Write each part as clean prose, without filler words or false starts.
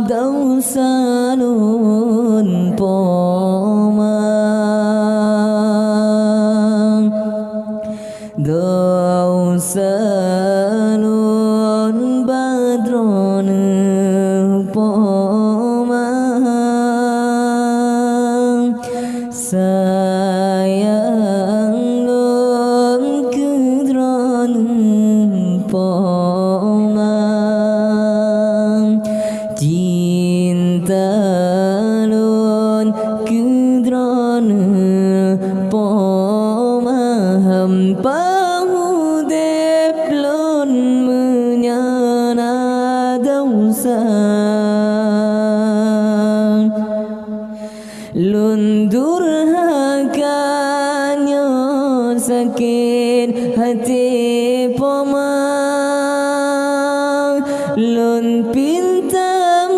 Dau salun pomang dau salun badron pomang sayang lun kedron pomang cinta lun kedron pomang pahudep lun menyana dausa lun durhakanya sakit hati pomang lun pintam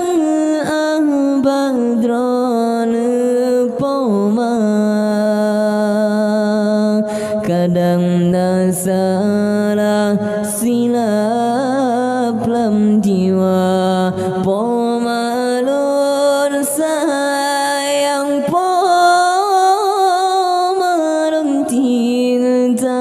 badron pomang kadang nasalah silap lam jiwa pomalun sayang pomalun cinta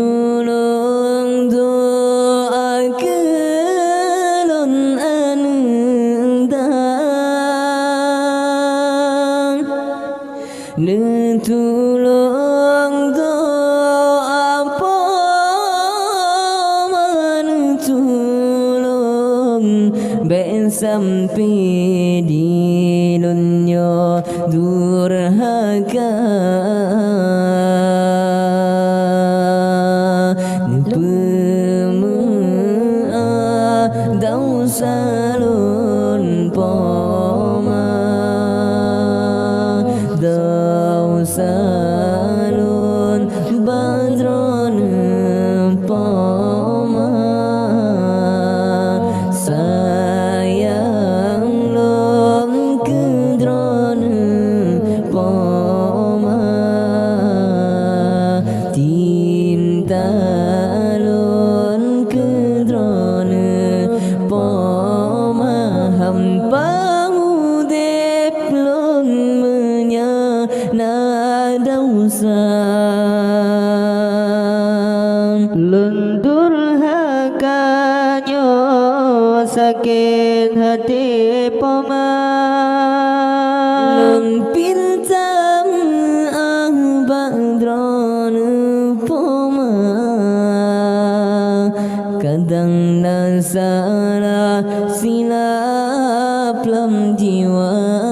nutulung doa kelon anendang nutulung doa pomanutulung ben sampai di dunia durhaka dau salun pomang dau salun badron pomang sayang lum kedron pomang cinta lun kedron pomaham pangudep lun menyana dausa lun durhakanyo sakit hati pomang lun pintam badron pomang kadang nasalah silap lam jiwa